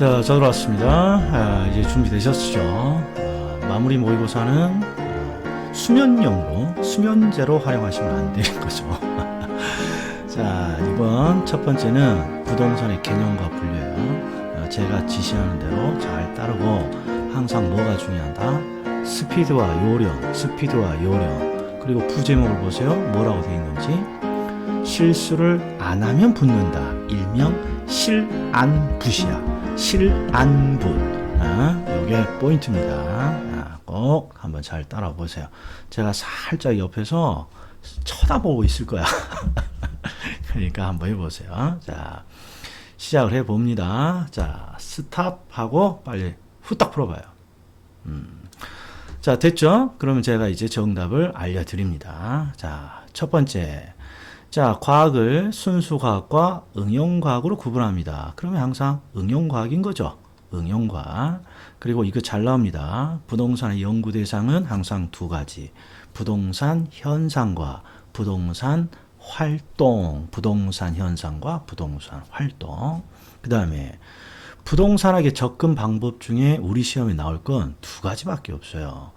자, 들어왔습니다. 이제 준비되셨죠? 마무리 모의고사는 수면용으로, 수면제로 활용하시면 안 되는 거죠. 자, 이번 첫 번째는 부동산의 개념과 분류예요. 제가 지시하는 대로 잘 따르고 항상 뭐가 중요하다? 스피드와 요령, 그리고 부제목을 보세요. 뭐라고 되어 있는지. 실수를 안 하면 붙는다. 일명 실안붙이야. 실안붙. 요게 포인트입니다. 꼭 한번 잘 따라 보세요. 제가 살짝 옆에서 쳐다보고 있을 거야. 그러니까 한번 해보세요. 자, 시작을 해봅니다. 자, 스탑하고 빨리 후딱 풀어봐요. 자, 됐죠? 그러면 제가 이제 정답을 알려드립니다. 자, 첫 번째. 자, 과학을 순수과학과 응용과학으로 구분합니다. 그러면 항상 응용과학인 거죠. 응용과학. 그리고 이거 잘 나옵니다. 부동산의 연구 대상은 항상 두 가지. 부동산 현상과 부동산 활동. 부동산 현상과 부동산 활동. 그 다음에 부동산학의 접근 방법 중에 우리 시험에 나올 건 두 가지밖에 없어요.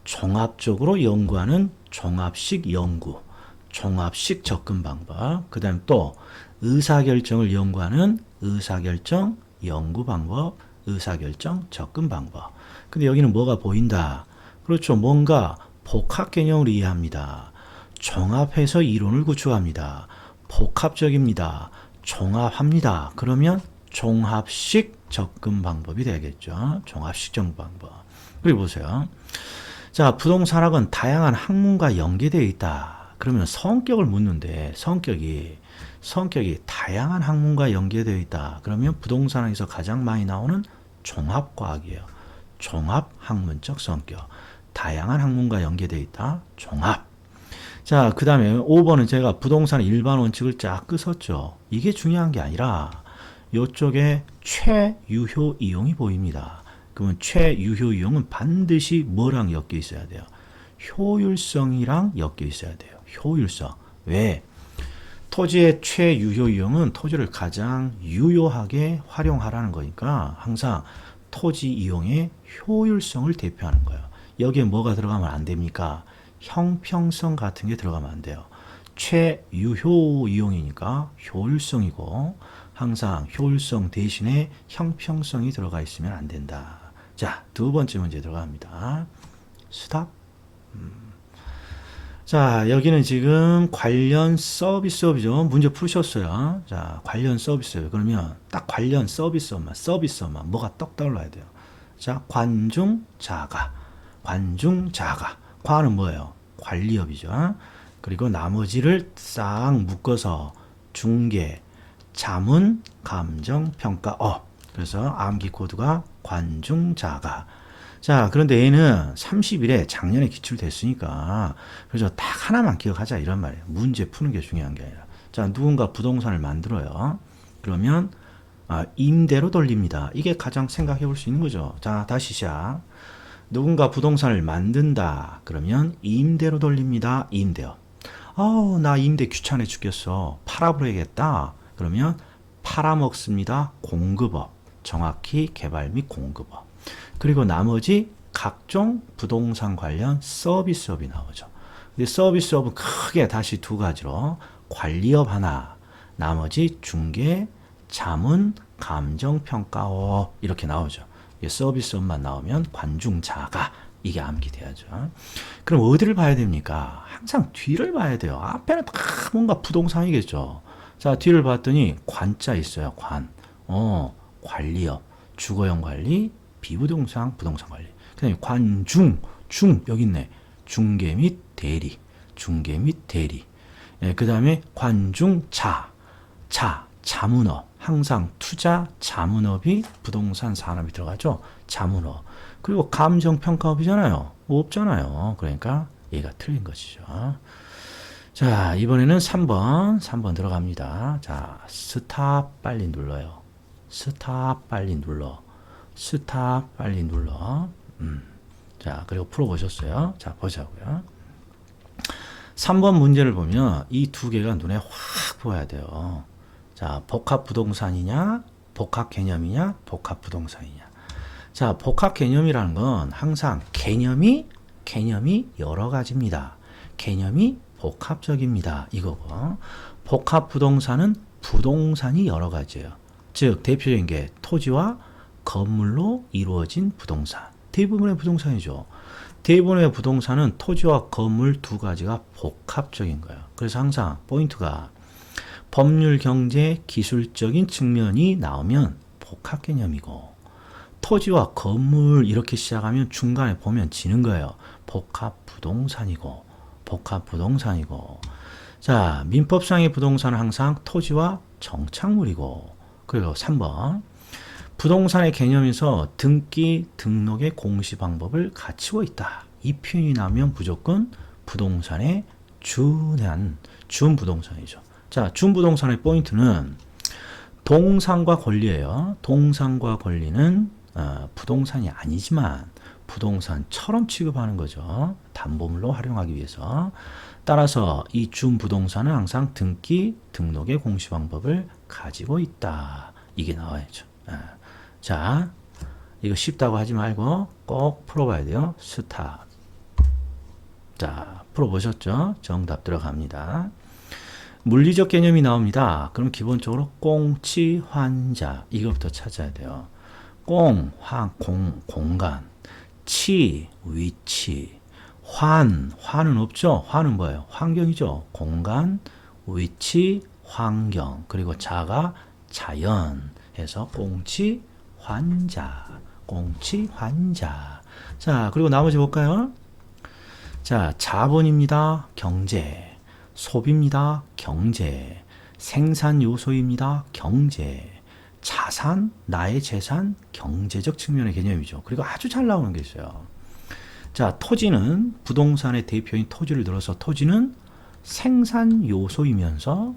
종합적으로 연구하는 종합식 연구. 종합식 접근 방법, 그 다음 또 의사결정을 연구하는 의사결정 연구 방법, 의사결정 접근 방법. 근데 여기는 뭐가 보인다? 그렇죠. 뭔가 복합 개념을 이해합니다. 종합해서 이론을 구축합니다. 복합적입니다. 종합합니다. 그러면 종합식 접근 방법이 되겠죠. 종합식 접근 방법. 그리고 보세요. 자, 부동산학은 다양한 학문과 연계되어 있다. 그러면 성격을 묻는데 성격이 다양한 학문과 연계되어 있다. 그러면 부동산학에서 가장 많이 나오는 종합과학이에요. 종합학문적 성격. 다양한 학문과 연계되어 있다. 종합. 자, 그 다음에 5번은 제가 부동산의 일반 원칙을 쫙 끄었죠. 이게 중요한 게 아니라 이쪽에 최유효 이용이 보입니다. 그러면 최유효 이용은 반드시 뭐랑 엮여 있어야 돼요? 효율성이랑 엮여 있어야 돼요. 효율성. 왜? 토지의 최유효 이용은 토지를 가장 유효하게 활용하라는 거니까 항상 토지 이용의 효율성을 대표하는 거예요. 여기에 뭐가 들어가면 안 됩니까? 형평성 같은 게 들어가면 안 돼요. 최유효 이용이니까 효율성이고 항상 효율성 대신에 형평성이 들어가 있으면 안 된다. 자, 두 번째 문제 들어갑니다. 스탑. 자, 여기는 지금 관련 서비스업이죠. 문제 푸셨어요. 자, 관련 서비스업. 그러면 딱 관련 서비스업만 뭐가 떡 떠올라야 돼요. 자, 관중자가. 과는 뭐예요? 관리업이죠. 그리고 나머지를 싹 묶어서 중개, 자문, 감정, 평가업. 그래서 암기 코드가 관중자가. 자, 그런데 얘는 30일에 작년에 기출됐으니까 그래서 딱 하나만 기억하자 이런 말이에요. 문제 푸는 게 중요한 게 아니라. 자, 누군가 부동산을 만들어요. 그러면 임대로 돌립니다. 이게 가장 생각해 볼 수 있는 거죠. 자, 다시 시작. 누군가 부동산을 만든다. 그러면 임대로 돌립니다. 임대요. 나 임대 귀찮아 죽겠어. 팔아버려야겠다. 그러면 팔아먹습니다. 공급업. 정확히 개발 및 공급업. 그리고 나머지 각종 부동산 관련 서비스업이 나오죠. 근데 서비스업은 크게 다시 두 가지로 관리업 하나, 나머지 중개, 자문, 감정평가업 이렇게 나오죠. 서비스업만 나오면 관중자가 이게 암기돼야죠. 그럼 어디를 봐야 됩니까? 항상 뒤를 봐야 돼요. 앞에는 다 뭔가 부동산이겠죠. 자, 뒤를 봤더니 관자 있어요. 관. 관리업, 주거용 관리, 비부동산, 부동산 관리. 그 다음에 관중, 여기 있네. 중개 및 대리. 그 다음에 관중자, 자문업. 항상 투자, 자문업이 부동산 산업이 들어가죠. 자문업. 그리고 감정평가업이잖아요. 없잖아요. 그러니까 얘가 틀린 것이죠. 자, 이번에는 3번 들어갑니다. 자, 스탑 빨리 눌러요. 스탑 빨리 눌러. 자, 그리고 풀어보셨어요. 자, 보자고요. 3번 문제를 보면 이 두 개가 눈에 확 보여야 돼요. 자, 복합 부동산이냐, 복합 개념이냐, 복합 부동산이냐. 자, 복합 개념이라는 건 항상 개념이 여러 가지입니다. 개념이 복합적입니다. 이거고. 복합 부동산은 부동산이 여러 가지예요. 즉, 대표적인 게 토지와 건물로 이루어진 부동산. 대부분의 부동산이죠. 대부분의 부동산은 토지와 건물 두 가지가 복합적인 거예요. 그래서 항상 포인트가 법률, 경제, 기술적인 측면이 나오면 복합 개념이고, 토지와 건물 이렇게 시작하면 중간에 보면 지는 거예요. 복합 부동산이고. 자, 민법상의 부동산은 항상 토지와 정착물이고. 그리고 3번. 부동산의 개념에서 등기, 등록의 공시 방법을 갖추고 있다. 이 표현이 나오면 무조건 부동산에 준한 준부동산이죠. 자, 준부동산의 포인트는 동산과 권리예요. 동산과 권리는 부동산이 아니지만 부동산처럼 취급하는 거죠. 담보물로 활용하기 위해서. 따라서 이 준부동산은 항상 등기, 등록의 공시 방법을 가지고 있다. 이게 나와야죠. 자, 이거 쉽다고 하지 말고 꼭 풀어봐야 돼요. 스탑. 자, 풀어보셨죠? 정답 들어갑니다. 물리적 개념이 나옵니다. 그럼 기본적으로 꽁치, 환자 이것부터 찾아야 돼요. 공간, 치, 위치, 환은 없죠? 환은 뭐예요? 환경이죠. 공간, 위치, 환경, 그리고 자가 자연 해서 꽁치, 환자. 자, 그리고 나머지 볼까요? 자, 자본입니다. 경제. 소비입니다. 경제. 생산 요소입니다. 경제. 자산, 나의 재산, 경제적 측면의 개념이죠. 그리고 아주 잘 나오는 게 있어요. 자, 토지는 부동산의 대표인 토지를 들어서 토지는 생산 요소이면서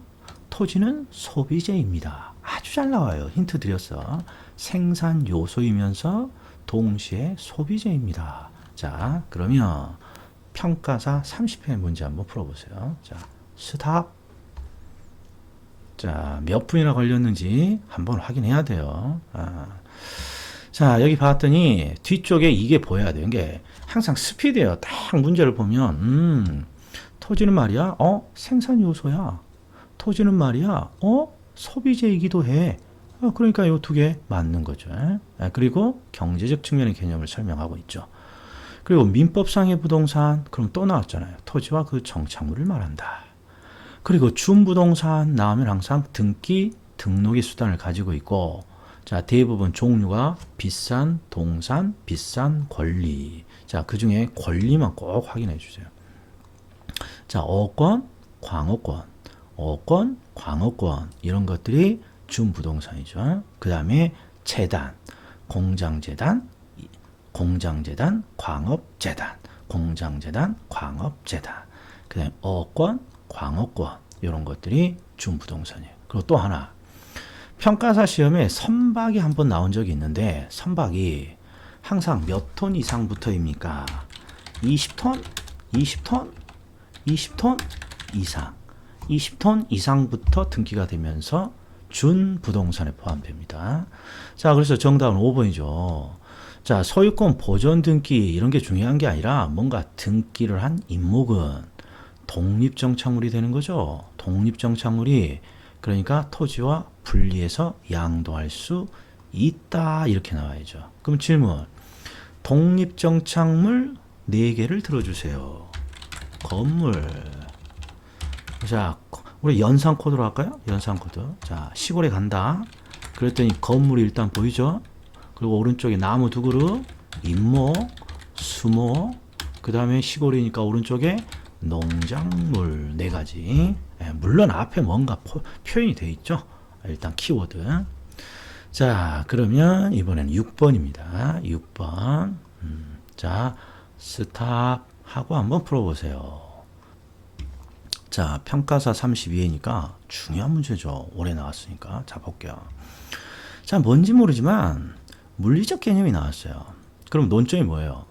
토지는 소비재입니다. 아주 잘 나와요. 힌트 드렸어. 생산 요소이면서 동시에 소비재입니다. 자, 그러면 평가사 30회 문제 한번 풀어보세요. 자, 스탑. 자, 몇 분이나 걸렸는지 한번 확인해야 돼요. 자, 여기 봤더니 뒤쪽에 이게 보여야 돼요. 이게 항상 스피드예요. 딱 문제를 보면 토지는 말이야, 생산 요소야. 토지는 말이야, 소비재이기도 해. 그러니까 이 두 개 맞는 거죠. 그리고 경제적 측면의 개념을 설명하고 있죠. 그리고 민법상의 부동산, 그럼 또 나왔잖아요. 토지와 그 정착물을 말한다. 그리고 준부동산 나오면 항상 등기, 등록의 수단을 가지고 있고, 자, 대부분 종류가 비싼 동산, 비싼 권리. 자, 그 중에 권리만 꼭 확인해 주세요. 자, 어권, 광어권 이런 것들이 준부동산이죠. 그 다음에 재단, 공장재단, 광업재단. 그 다음에 어권, 광어권 이런 것들이 준부동산이에요. 그리고 또 하나, 평가사 시험에 선박이 한번 나온 적이 있는데 선박이 항상 몇 톤 이상부터입니까? 20톤 이상. 20톤 이상부터 등기가 되면서 준부동산에 포함됩니다. 자, 그래서 정답은 5번이죠. 자, 소유권 보존 등기 이런 게 중요한 게 아니라 뭔가 등기를 한 임목은 독립정착물이 되는 거죠. 독립정착물이 그러니까 토지와 분리해서 양도할 수 있다 이렇게 나와야죠. 그럼 질문, 독립정착물 4개를 들어주세요. 건물. 자, 우리 연산 코드로 할까요? 연산 코드. 자, 시골에 간다. 그랬더니 건물이 일단 보이죠? 그리고 오른쪽에 나무 2그루, 임목, 수목, 그 다음에 시골이니까 오른쪽에 농작물 4가지. 물론 앞에 뭔가 표현이 되어 있죠. 일단 키워드. 자, 그러면 이번에는 6번입니다. 6번. 자, 스탑 하고 한번 풀어보세요. 자, 평가사 32회니까 중요한 문제죠. 올해 나왔으니까. 자, 볼게요. 자, 뭔지 모르지만 물리적 개념이 나왔어요. 그럼 논점이 뭐예요?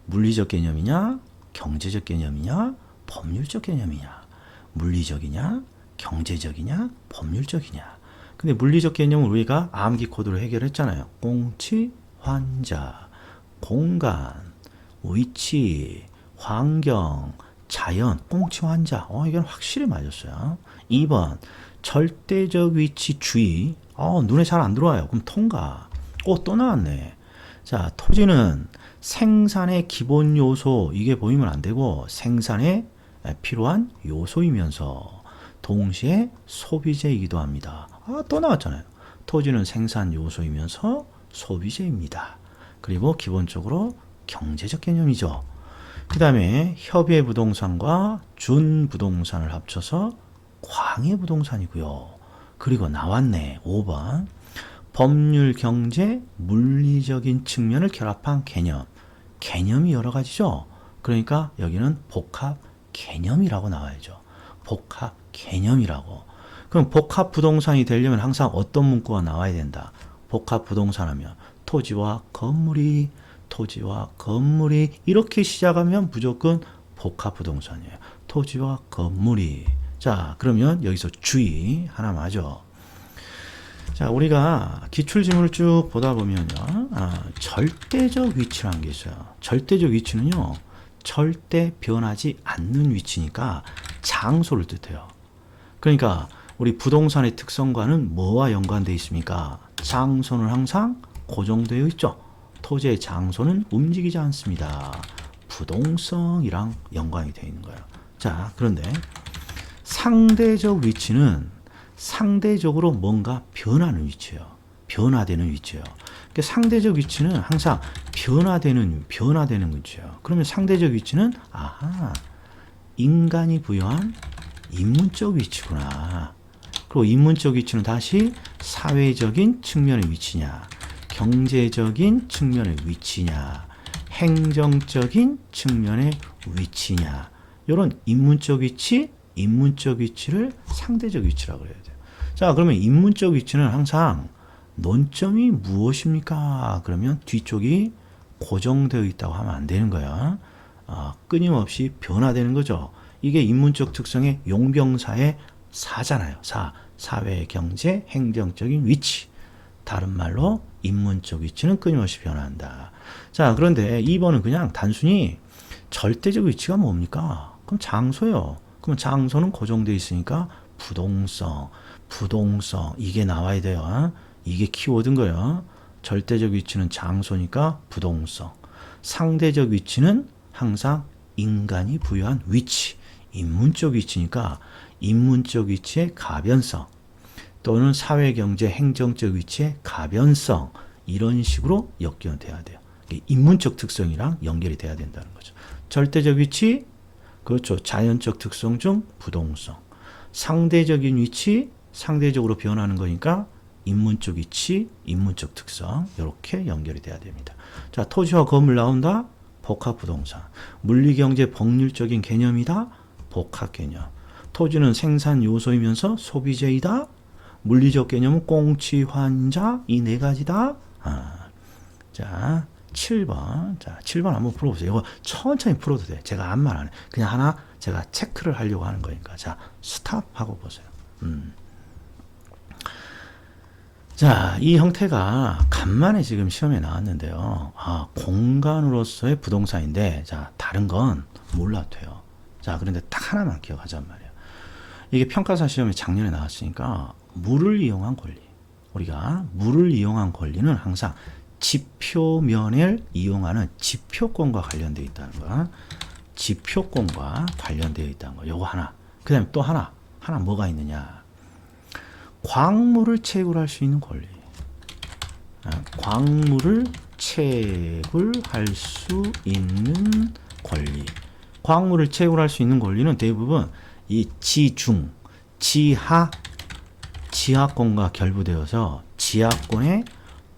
물리적 개념이냐, 경제적 개념이냐, 법률적 개념이냐, 물리적이냐, 경제적이냐, 법률적이냐. 근데 물리적 개념은 우리가 암기 코드로 해결했잖아요. 공치, 환자, 공간, 위치, 환경, 자연, 공치, 환자. 이건 확실히 맞았어요. 2번, 절대적 위치 주의. 눈에 잘 안 들어와요. 그럼 통과. 또 나왔네. 자, 토지는 생산의 기본 요소, 이게 보이면 안 되고 생산에 필요한 요소이면서 동시에 소비재이기도 합니다. 또 나왔잖아요. 토지는 생산 요소이면서 소비재입니다. 그리고 기본적으로 경제적 개념이죠. 그 다음에 협의 부동산과 준부동산을 합쳐서 광해 부동산이고요. 그리고 나왔네. 5번. 법률, 경제, 물리적인 측면을 결합한 개념. 개념이 여러 가지죠. 그러니까 여기는 복합 개념이라고 나와야죠. 복합 개념이라고. 그럼 복합 부동산이 되려면 항상 어떤 문구가 나와야 된다. 복합 부동산 하면 토지와 건물이 이렇게 시작하면 무조건 복합 부동산이에요. 토지와 건물이. 자, 그러면 여기서 주의 하나 맞아. 자, 우리가 기출지문을 쭉 보다 보면요. 절대적 위치라는 게 있어요. 절대적 위치는요. 절대 변하지 않는 위치니까 장소를 뜻해요. 그러니까 우리 부동산의 특성과는 뭐와 연관되어 있습니까? 장소는 항상 고정되어 있죠. 토지의 장소는 움직이지 않습니다. 부동성이랑 연관이 되어 있는 거예요. 자, 그런데 상대적 위치는 상대적으로 뭔가 변하는 위치예요. 변화되는 위치예요. 그러니까 상대적 위치는 항상 변화되는 위치예요. 그러면 상대적 위치는 인간이 부여한 인문적 위치구나. 그리고 인문적 위치는 다시 사회적인 측면의 위치냐, 경제적인 측면의 위치냐, 행정적인 측면의 위치냐. 이런 인문적 위치를 상대적 위치라고 해야 돼요. 자, 그러면 인문적 위치는 항상 논점이 무엇입니까? 그러면 뒤쪽이 고정되어 있다고 하면 안 되는 거야. 끊임없이 변화되는 거죠. 이게 인문적 특성의 용병사의 사잖아요. 사회, 경제, 행정적인 위치. 다른 말로 인문적 위치는 끊임없이 변화한다. 자, 그런데 2번은 그냥 단순히 절대적 위치가 뭡니까? 그럼 장소요. 그럼 장소는 고정되어 있으니까 부동성 이게 나와야 돼요. 이게 키워드인 거예요. 절대적 위치는 장소니까 부동성. 상대적 위치는 항상 인간이 부여한 위치. 인문적 위치니까 인문적 위치의 가변성 또는 사회, 경제, 행정적 위치의 가변성 이런 식으로 연결돼야 돼요. 인문적 특성이랑 연결이 돼야 된다는 거죠. 절대적 위치, 그렇죠. 자연적 특성 중 부동성. 상대적인 위치, 상대적으로 변하는 거니까 인문적 위치, 인문적 특성 이렇게 연결이 돼야 됩니다. 자, 토지와 건물 나온다. 복합 부동산. 물리, 경제, 법률적인 개념이다. 복합 개념. 토지는 생산 요소이면서 소비재이다. 물리적 개념은 공치, 환자 이 네 가지다. 자, 7번. 자, 7번 한번 풀어보세요. 이거 천천히 풀어도 돼. 제가 아무 말 안 해. 그냥 하나 제가 체크를 하려고 하는 거니까. 자, 스탑하고 보세요. 자, 이 형태가 간만에 지금 시험에 나왔는데요. 공간으로서의 부동산인데, 자, 다른 건 몰라도 돼요. 자, 그런데 딱 하나만 기억하자는 말이에요. 이게 평가사 시험에 작년에 나왔으니까, 물을 이용한 권리. 우리가 물을 이용한 권리는 항상 지표면을 이용하는 지표권과 관련되어 있다는 거야. 지표권과 관련되어 있다는 거. 요거 하나. 그 다음에 또 하나 뭐가 있느냐. 광물을 채굴할 수 있는 권리. 광물을 채굴할 수 있는 권리. 광물을 채굴할 수 있는 권리는 대부분 이 지중, 지하권과 결부되어서 지하권에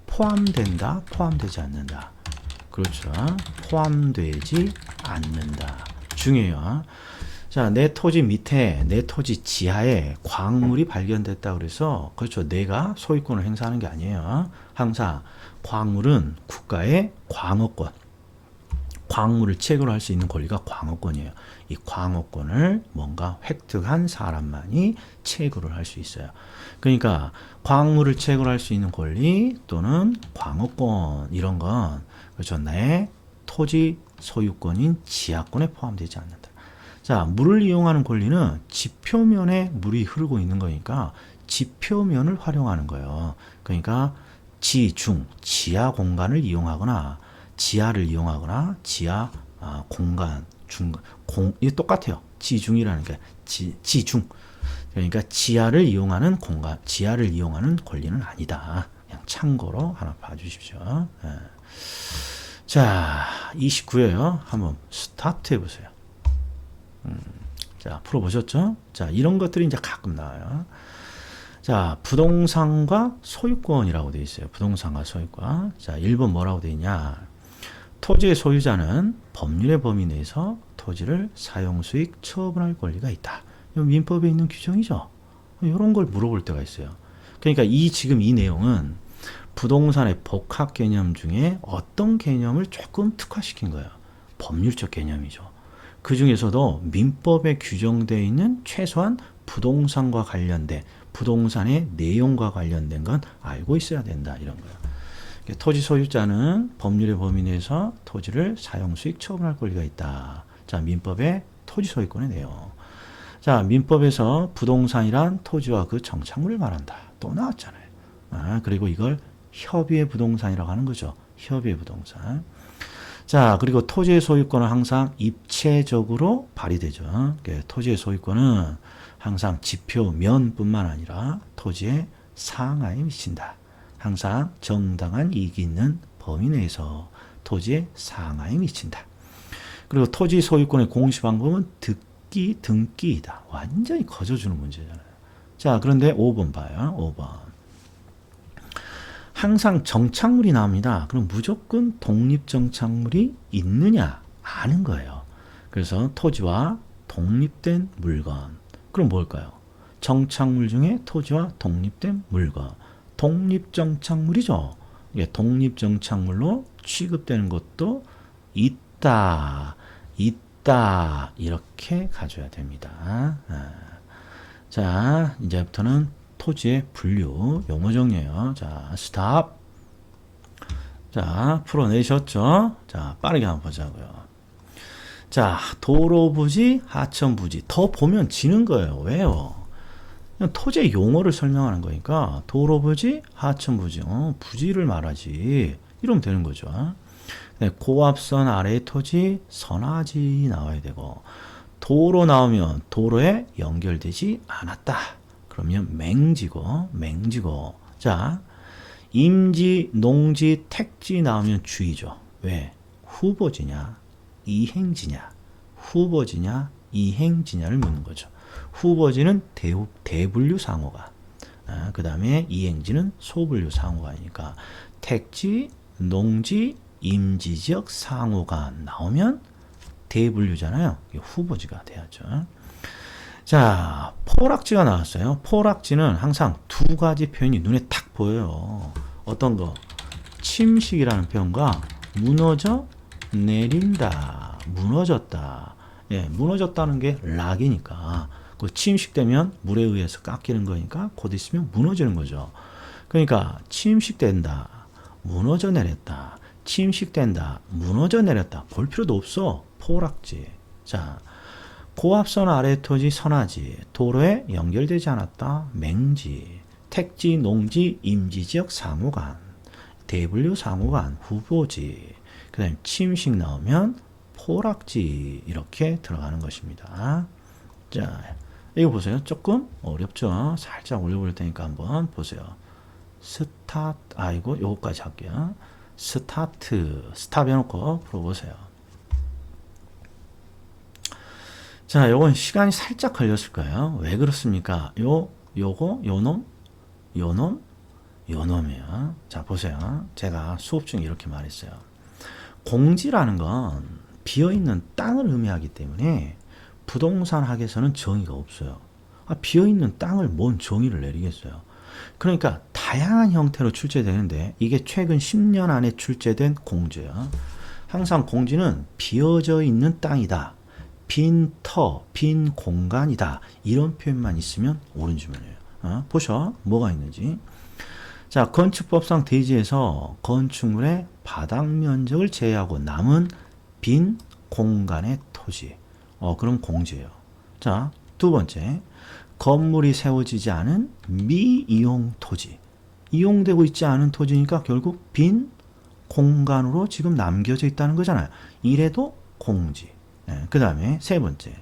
포함된다, 포함되지 않는다. 그렇죠. 포함되지 않는다. 중요해요. 자, 내 토지 밑에, 내 토지 지하에 광물이 발견됐다 그래서, 그렇죠. 내가 소유권을 행사하는 게 아니에요. 항상 광물은 국가의 광어권, 광물을 채굴할 수 있는 권리가 광업권이에요. 이 광업권을 뭔가 획득한 사람만이 채굴을 할 수 있어요. 그러니까 광물을 채굴할 수 있는 권리 또는 광업권 이런 건 그렇죠. 내 토지 소유권인 지하권에 포함되지 않는다. 자, 물을 이용하는 권리는 지표면에 물이 흐르고 있는 거니까 지표면을 활용하는 거예요. 그러니까 지중, 지하 공간을 이용하거나 지하를 이용하거나 지하 공간, 이게 똑같아요. 지중이라는 게 지중. 그러니까 지하를 이용하는 공간, 지하를 이용하는 권리는 아니다. 그냥 참고로 하나 봐주십시오. 예. 자, 29회요. 한번 스타트 해보세요. 자, 풀어보셨죠? 자, 이런 것들이 이제 가끔 나와요. 자, 부동산과 소유권이라고 되어 있어요. 부동산과 소유권. 자, 1번 뭐라고 되어 있냐? 토지의 소유자는 법률의 범위 내에서 토지를 사용수익 처분할 권리가 있다. 민법에 있는 규정이죠. 이런 걸 물어볼 때가 있어요. 그러니까 지금 이 내용은 부동산의 복합 개념 중에 어떤 개념을 조금 특화시킨 거예요. 법률적 개념이죠. 그 중에서도 민법에 규정되어 있는 최소한 부동산과 관련된 부동산의 내용과 관련된 건 알고 있어야 된다. 이런 거예요. 토지 소유자는 법률의 범위 내에서 토지를 사용수익 처분할 권리가 있다. 자, 민법의 토지 소유권의 내용. 자, 민법에서 부동산이란 토지와 그 정착물을 말한다. 또 나왔잖아요. 그리고 이걸 협의의 부동산이라고 하는 거죠. 협의의 부동산. 자, 그리고 토지의 소유권은 항상 입체적으로 발휘되죠. 토지의 소유권은 항상 지표면뿐만 아니라 토지의 상하에 미친다. 항상 정당한 이익이 있는 범위 내에서 토지의 상하에 미친다. 그리고 토지 소유권의 공시 방법은 등기이다. 완전히 거저주는 문제잖아요. 자, 그런데 5번 봐요. 5번. 항상 정착물이 나옵니다. 그럼 무조건 독립정착물이 있느냐? 아는 거예요. 그래서 토지와 독립된 물건. 그럼 뭘까요? 정착물 중에 토지와 독립된 물건. 독립정착물이죠. 독립정착물로 취급되는 것도 있다. 이렇게 가져야 됩니다. 자, 이제부터는 토지의 분류, 용어 정리예요. 자, 스탑. 자, 풀어내셨죠? 자, 빠르게 한번 보자고요. 자, 도로 부지, 하천 부지. 더 보면 지는 거예요. 왜요? 그냥 토지의 용어를 설명하는 거니까 도로 부지, 하천 부지. 부지를 말하지. 이러면 되는 거죠. 네, 고압선 아래의 토지, 선하지 나와야 되고 도로 나오면 도로에 연결되지 않았다. 그러면 맹지고. 자, 임지, 농지, 택지 나오면 주의죠. 왜? 후보지냐, 이행지냐. 후보지냐, 이행지냐를 묻는 거죠. 후보지는 대분류 상호가. 그 다음에 이행지는 소분류 상호가니까 택지, 농지, 임지지역 상호간 나오면 대분류잖아요. 후보지가 돼야죠. 자, 포락지가 나왔어요. 포락지는 항상 두 가지 표현이 눈에 탁 보여요. 어떤 거? 침식이라는 표현과 무너져 내린다. 무너졌다. 예, 무너졌다는 게 락이니까. 그 침식되면 물에 의해서 깎이는 거니까 곧 있으면 무너지는 거죠. 그러니까 침식된다. 무너져 내렸다. 침식된다. 무너져 내렸다. 볼 필요도 없어. 포락지. 자, 고압선 아래 토지 선하지. 도로에 연결되지 않았다. 맹지. 택지, 농지, 임지지역 상호간. 대분류 상호간. 후보지. 그 다음에 침식 나오면 포락지. 이렇게 들어가는 것입니다. 자, 이거 보세요. 조금 어렵죠? 살짝 올려볼 테니까 한번 보세요. 요거까지 할게요. 스탑 해놓고 풀어보세요. 자, 요건 시간이 살짝 걸렸을 거예요. 왜 그렇습니까? 요놈이에요. 자, 보세요. 제가 수업 중에 이렇게 말했어요. 공지라는 건 비어있는 땅을 의미하기 때문에 부동산 학에서는 정의가 없어요. 비어있는 땅을 뭔 정의를 내리겠어요. 그러니까 다양한 형태로 출제되는데 이게 최근 10년 안에 출제된 공제예요. 항상 공지는 비어져 있는 땅이다. 빈 터, 빈 공간이다. 이런 표현만 있으면 옳은 주문이에요. 보셔. 뭐가 있는지. 자, 건축법상 대지에서 건축물의 바닥 면적을 제외하고 남은 빈 공간의 토지. 그럼 공지예요. 자, 두 번째. 건물이 세워지지 않은 미이용 토지. 이용되고 있지 않은 토지니까 결국 빈 공간으로 지금 남겨져 있다는 거잖아요. 이래도 공지. 그 다음에 세 번째.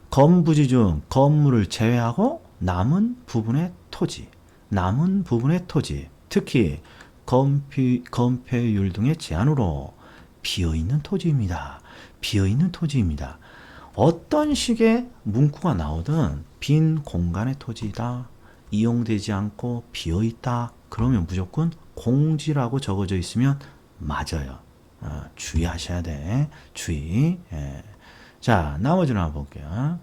건부지 중 건물을 제외하고 남은 부분의 토지. 남은 부분의 토지. 특히 건폐율 등의 제한으로 비어있는 토지입니다. 비어있는 토지입니다. 어떤 식의 문구가 나오든 빈 공간의 토지이다. 이용되지 않고 비어있다. 그러면 무조건 공지라고 적어져 있으면 맞아요. 주의하셔야 돼. 주의. 자, 나머지는 한번 볼게요.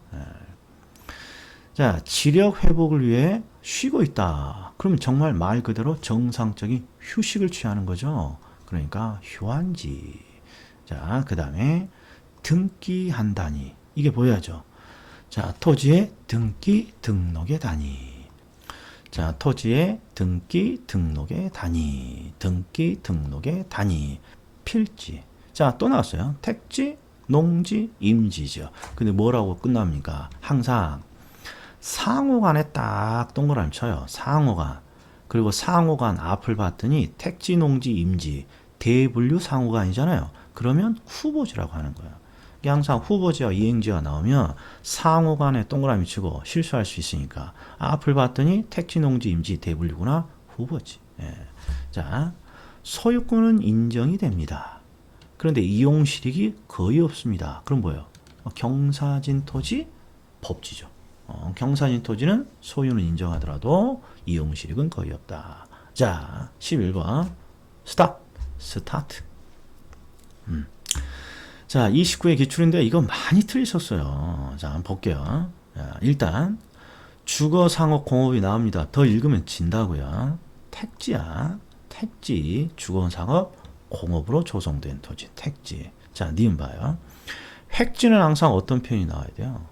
자, 지력 회복을 위해 쉬고 있다. 그러면 정말 말 그대로 정상적인 휴식을 취하는 거죠. 그러니까 휴안지. 자, 그 다음에 등기한다니. 이게 보여야죠. 자, 토지의 등기 등록의 단위. 자, 토지의 등기 등록의 단위. 등기 등록의 단위. 필지. 자, 또 나왔어요. 택지, 농지, 임지죠. 근데 뭐라고 끝납니까? 항상 상호간에 딱 동그라미 쳐요. 상호간. 그리고 상호간 앞을 봤더니 택지, 농지, 임지 대분류 상호간이잖아요. 그러면 후보지라고 하는 거예요. 항상 후보지와 이행지가 나오면 상호간에 동그라미 치고 실수할 수 있으니까 앞을 봤더니 택지, 농지, 임지 대분류구나. 후보지. 자, 소유권은 인정이 됩니다. 그런데 이용 실익이 거의 없습니다. 그럼 뭐예요? 경사진 토지 법지죠. 경사진 토지는 소유는 인정하더라도 이용 실익은 거의 없다. 자, 11번 스타트. 자, 29의 기출인데 이거 많이 틀리셨어요. 자, 한번 볼게요. 자, 일단 주거 상업 공업이 나옵니다. 더 읽으면 진다고요. 택지야. 택지, 주거 상업 공업으로 조성된 토지. 택지. 자, 니은 봐요. 획지는 항상 어떤 표현이 나와야 돼요?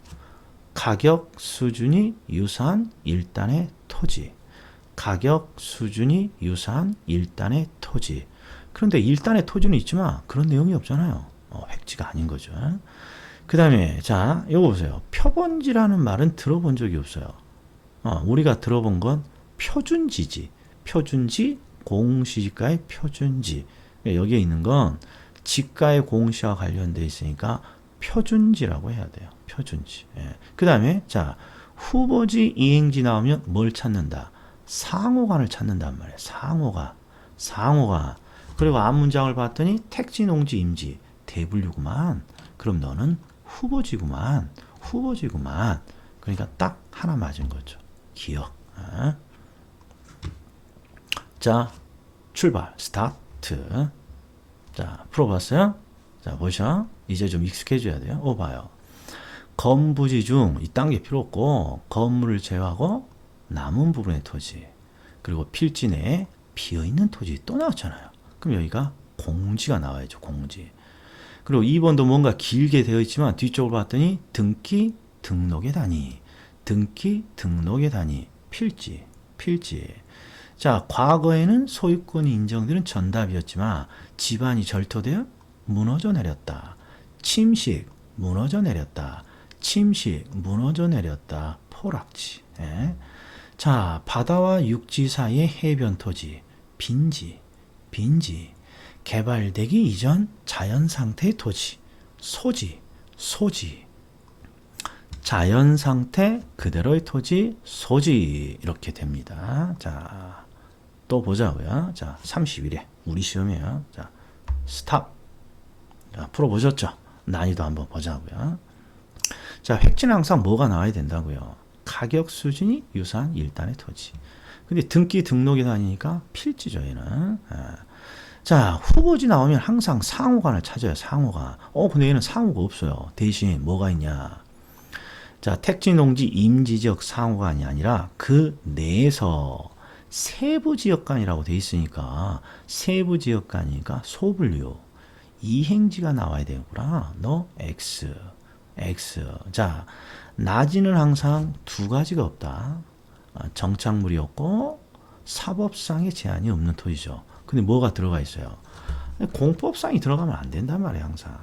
가격 수준이 유사한 일단의 토지. 가격 수준이 유사한 일단의 토지. 그런데 일단의 토지는 있지만 그런 내용이 없잖아요. 획지가 아닌 거죠. 그 다음에 자, 이거 보세요. 표본지라는 말은 들어본 적이 없어요. 우리가 들어본 건 표준지지. 표준지, 공시지가의 표준지. 여기에 있는 건 지가의 공시와 관련되어 있으니까 표준지라고 해야 돼요. 표준지. 그 다음에 자, 후보지, 이행지 나오면 뭘 찾는다? 상호간을 찾는단 말이에요. 상호간. 그리고 앞 문장을 봤더니 택지, 농지, 임지 대분류구만. 그럼 너는 후보지구만. 그러니까 딱 하나 맞은 거죠. 기억. 자, 출발. 스타트. 자, 풀어봤어요? 자, 보셔. 이제 좀 익숙해져야 돼요. 봐요. 건부지 중 이딴 게 필요 없고 건물을 제외하고 남은 부분의 토지 그리고 필지 내에 비어있는 토지 또 나왔잖아요. 그럼 여기가 공지가 나와야죠. 공지. 그리고 2번도 뭔가 길게 되어 있지만 뒤쪽으로 봤더니 등기 등록의 단위. 필지. 자, 과거에는 소유권이 인정되는 전답이었지만 집안이 절토되어 무너져 내렸다. 침식 무너져 내렸다. 포락지. 자, 바다와 육지 사이의 해변 토지. 빈지. 개발되기 이전 자연 상태의 토지. 소지. 자연 상태 그대로의 토지. 소지. 이렇게 됩니다. 자, 또 보자고요. 자, 31회 우리 시험이에요. 자, 스탑. 자, 풀어보셨죠? 난이도 한번 보자고요. 자, 획지는 항상 뭐가 나와야 된다고요? 가격 수준이 유사한 일단의 토지. 근데 등기 등록이 다니니까 필지죠, 얘는. 자, 후보지 나오면 항상 상호간을 찾아요, 상호간. 근데 얘는 상호가 없어요. 대신 뭐가 있냐? 자, 택지, 농지, 임지지역 상호간이 아니라 그 내에서 세부지역간이라고 돼 있으니까 세부지역간이니까 소분류. 이행지가 나와야 되구나. 너 X. 자, 낮이는 항상 두 가지가 없다. 정착물이 없고 사법상의 제한이 없는 토지죠. 근데 뭐가 들어가 있어요? 공법상이 들어가면 안 된단 말이에요. 항상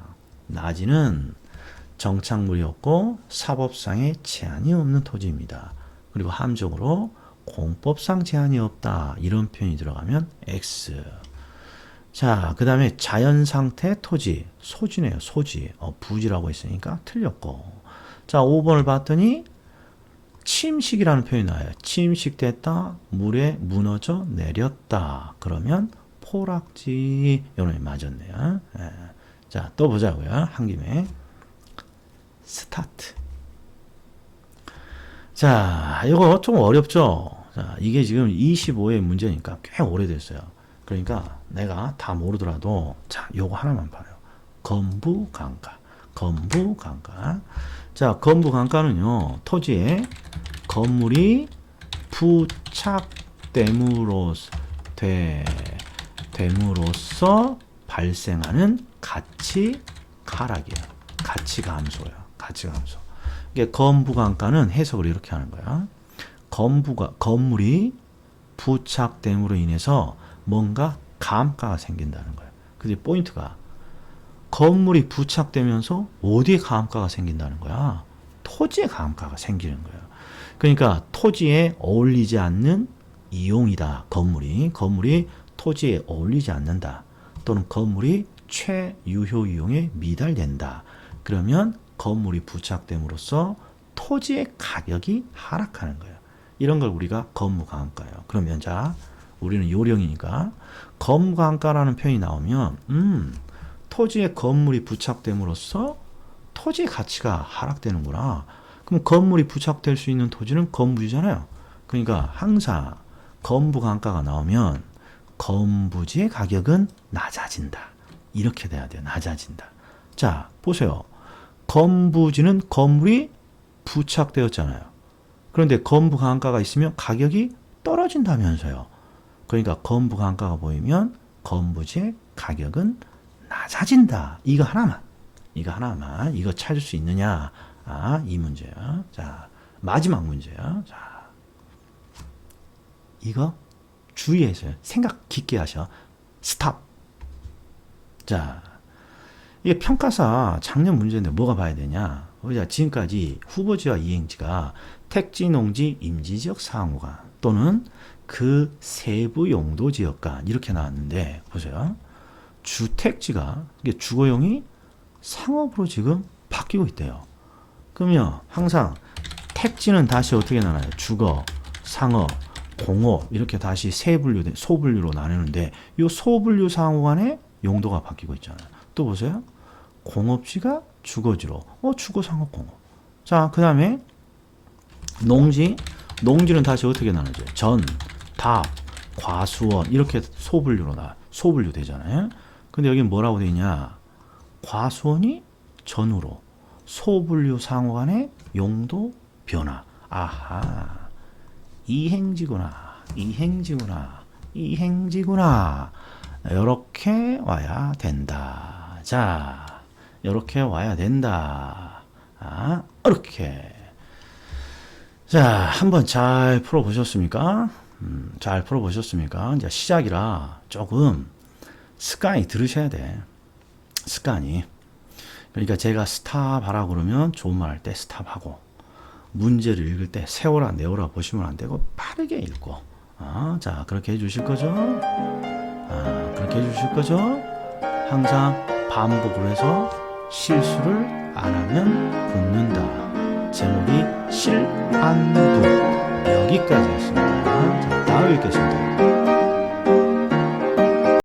낮이는 정착물이 없고 사법상의 제한이 없는 토지입니다. 그리고 함정으로 공법상 제한이 없다. 이런 표현이 들어가면 X. 자, 그 다음에 자연상태 토지, 소지네요. 소지. 부지라고 했으니까 틀렸고. 자, 5번을 봤더니 침식이라는 표현이 나와요. 침식됐다, 물에 무너져 내렸다. 그러면 포락지. 이런 맞았네요. 예. 자, 또 보자고요. 한 김에. 스타트. 자, 이거 좀 어렵죠? 자, 이게 지금 25의 문제니까 꽤 오래됐어요. 그러니까 내가 다 모르더라도 자, 요거 하나만 봐요. 건부강가. 자, 건부강가는요. 토지에 건물이 부착됨으로써 발생하는 가치 하락이에요. 가치 감소예요. 가치 감소. 이게 건부강가는 해석을 이렇게 하는 거야. 건물이 부착됨으로 인해서 뭔가 감가가 생긴다는 거예요. 근데 포인트가 건물이 부착되면서 어디에 감가가 생긴다는 거야? 토지에 감가가 생기는 거예요. 그러니까 토지에 어울리지 않는 이용이다. 건물이 토지에 어울리지 않는다. 또는 건물이 최유효 이용에 미달된다. 그러면 건물이 부착됨으로써 토지의 가격이 하락하는 거예요. 이런 걸 우리가 건무강가예요. 그러면 자, 우리는 요령이니까 건무강가라는 표현이 나오면 토지에 건물이 부착됨으로써 토지의 가치가 하락되는구나. 그럼 건물이 부착될 수 있는 토지는 건부지잖아요. 그러니까 항상 건부강가가 나오면 건부지의 가격은 낮아진다. 이렇게 돼야 돼요. 낮아진다. 자, 보세요. 건부지는 건물이 부착되었잖아요. 그런데 건부강가가 있으면 가격이 떨어진다면서요. 그러니까 건부강가가 보이면 건부지의 가격은 낮아진다. 이거 하나만 이거 찾을 수 있느냐? 이 문제야. 자, 마지막 문제야. 자, 이거 주의해서 생각 깊게 하셔. 스탑. 자, 이게 평가사 작년 문제인데 뭐가 봐야 되냐? 우리가 지금까지 후보지와 이행지가 택지, 농지, 임지지역 사항구간 또는 그 세부 용도 지역간 이렇게 나왔는데 보세요. 주택지가 이게 주거용이 상업으로 지금 바뀌고 있대요. 그러면 항상 택지는 다시 어떻게 나눠요? 주거, 상업, 공업 이렇게 다시 소분류로 나누는데 이 소분류 상호간의 용도가 바뀌고 있잖아요. 또 보세요. 공업지가 주거지로 주거, 상업, 공업. 자, 그 다음에 농지는 다시 어떻게 나누죠? 전, 답, 과수원 이렇게 소분류 되잖아요. 근데 여기는 뭐라고 되어 있냐? 과수원이 전으로 소분류 상호간의 용도 변화. 아하. 이행지구나. 이렇게 와야 된다. 자, 이렇게 와야 된다. 이렇게. 자, 한번 잘 풀어보셨습니까? 잘 풀어보셨습니까? 이제 시작이라 조금 습관이 들으셔야 돼. 습관이. 그러니까 제가 스탑하라고 그러면 좋은 말 할 때 스탑하고 문제를 읽을 때 세워라 내워라 보시면 안 되고 빠르게 읽고 자, 그렇게 해주실 거죠? 그렇게 해주실 거죠? 항상 반복을 해서 실수를 안 하면 붙는다. 제목이 실안부 여기까지였습니다. 자, 다음에 뵙겠습니다.